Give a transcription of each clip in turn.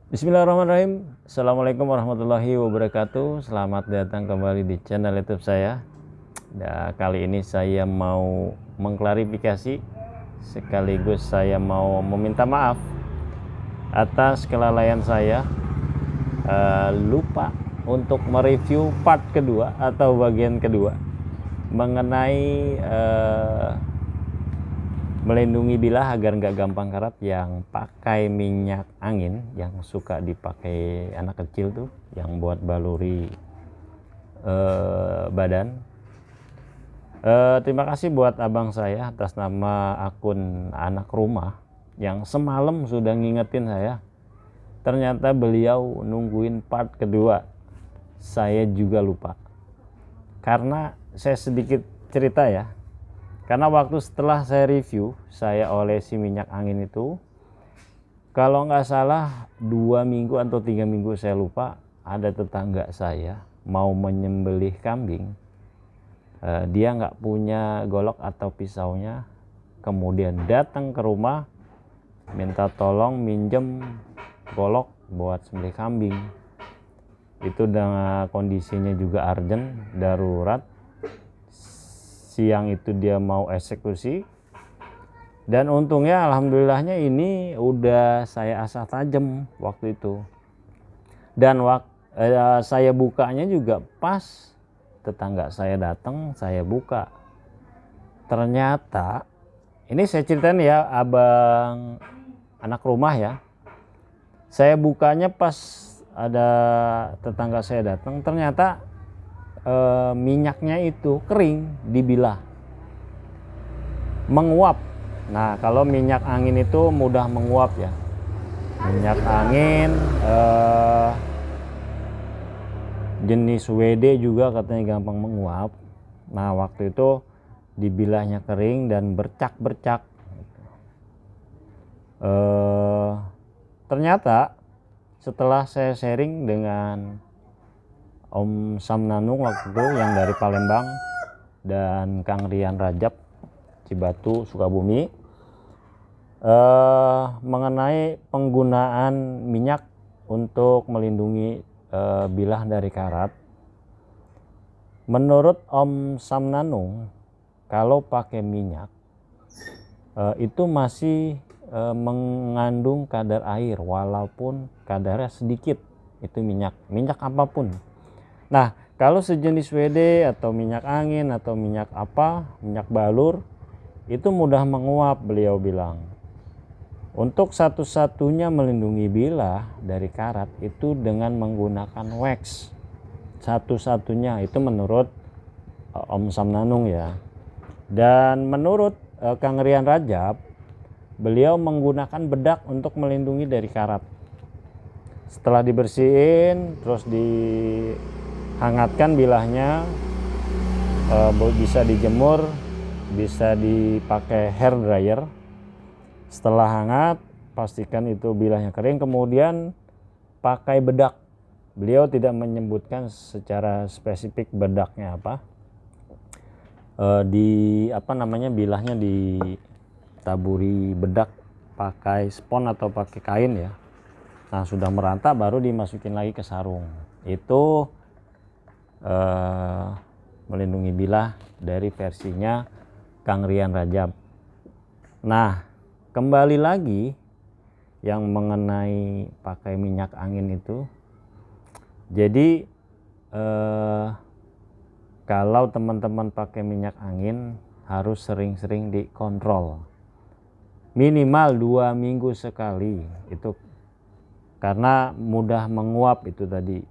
Bismillahirrahmanirrahim. Assalamualaikum warahmatullahi wabarakatuh. Selamat datang kembali di channel YouTube saya. Nah, kali ini saya mau mengklarifikasi sekaligus saya mau meminta maaf atas kelalaian saya, lupa untuk mereview part kedua atau bagian kedua mengenai melindungi bilah agar nggak gampang karat yang pakai minyak angin yang suka dipakai anak kecil tuh, yang buat baluri badan. Terima kasih buat abang saya atas nama akun anak rumah yang semalam sudah ngingetin saya. Ternyata beliau nungguin part kedua, saya juga lupa. Karena saya sedikit cerita ya, karena waktu setelah saya review, saya olesi minyak angin itu, kalau nggak salah 2 minggu atau 3 minggu saya lupa, ada tetangga saya mau menyembelih kambing. Dia nggak punya golok atau pisaunya, kemudian datang ke rumah minta tolong minjem golok buat sembelih kambing. Itu dengan kondisinya juga urgent, darurat. Siang itu dia mau eksekusi, dan untungnya alhamdulillahnya ini udah saya asah tajam waktu itu, dan saya bukanya juga pas tetangga saya datang, saya buka. Ternyata ini saya ceritain ya abang anak rumah ya, saya bukanya pas ada tetangga saya datang, ternyata minyaknya itu kering, dibilah, menguap. Nah, kalau minyak angin itu mudah menguap ya. Minyak angin jenis WD juga katanya gampang menguap. Nah, waktu itu dibilahnya kering dan bercak-bercak. Ternyata setelah saya sharing dengan Om Samnanung waktu itu yang dari Palembang dan Kang Rian Rajab Cibatu Sukabumi, mengenai penggunaan minyak untuk melindungi bilah dari karat. Menurut Om Samnanung, kalau pakai minyak itu masih mengandung kadar air walaupun kadarnya sedikit, itu minyak apapun. Nah, kalau sejenis WD atau minyak angin atau minyak minyak balur, itu mudah menguap, beliau bilang. Untuk satu-satunya melindungi bilah dari karat itu dengan menggunakan wax. Satu-satunya itu menurut Om Samnanung ya. Dan menurut Kang Rian Rajab, beliau menggunakan bedak untuk melindungi dari karat. Setelah dibersihin, terus dihangatkan bilahnya, bisa dijemur, bisa dipakai hair dryer. Setelah hangat, pastikan itu bilahnya kering, kemudian pakai bedak. Beliau tidak menyebutkan secara spesifik bedaknya apa. Bilahnya ditaburi bedak pakai spons atau pakai kain ya. Nah, sudah merata baru dimasukin lagi ke sarung. Itu melindungi bilah dari versinya Kang Rian Rajab. Nah, kembali lagi yang mengenai pakai minyak angin itu. Jadi kalau teman-teman pakai minyak angin harus sering-sering dikontrol. Minimal 2 minggu sekali itu, karena mudah menguap itu tadi.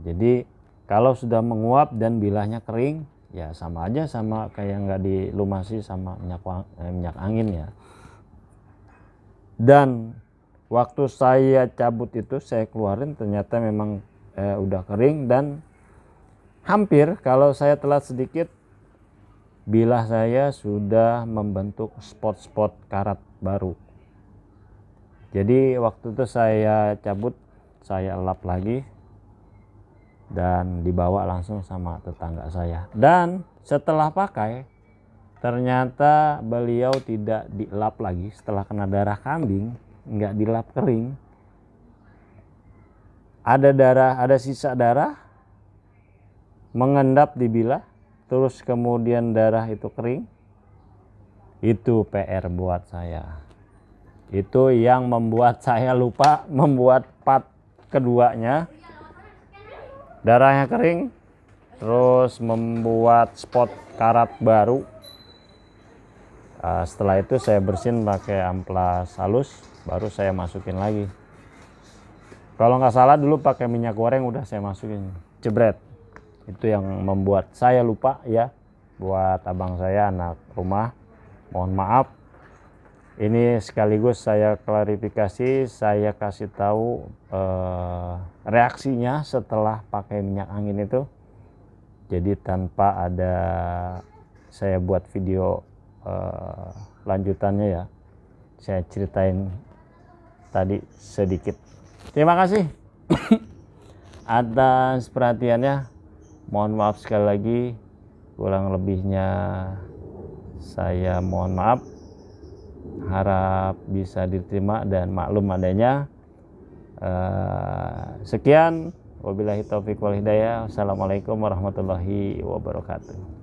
Jadi kalau sudah menguap dan bilahnya kering, ya sama aja sama kayak nggak dilumasi sama minyak angin ya. Dan waktu saya cabut itu, saya keluarin, ternyata memang udah kering, dan hampir kalau saya telat sedikit, bilah saya sudah membentuk spot-spot karat baru. Jadi waktu itu saya cabut, saya elap lagi dan dibawa langsung sama tetangga saya. Dan setelah pakai, ternyata beliau tidak dilap lagi. Setelah kena darah kambing, nggak dilap kering, ada darah, ada sisa darah mengendap di bilah, terus kemudian darah itu kering. Itu PR buat saya. Itu yang membuat saya lupa membuat part keduanya. Darahnya kering, terus membuat spot karat baru. Setelah itu saya bersihin pakai amplas halus, baru saya masukin lagi. Kalau nggak salah dulu pakai minyak goreng udah saya masukin, jebret. Itu yang membuat saya lupa ya. Buat abang saya anak rumah, mohon maaf. Ini sekaligus saya klarifikasi, saya kasih tahu reaksinya setelah pakai minyak angin itu. Jadi tanpa ada saya buat video lanjutannya ya, saya ceritain tadi sedikit. Terima kasih atas perhatiannya. Mohon maaf sekali lagi, kurang lebihnya saya mohon maaf. Harap bisa diterima dan maklum adanya. Sekian, wabillahi taufiq wal hidayah. Assalamualaikum warahmatullahi wabarakatuh.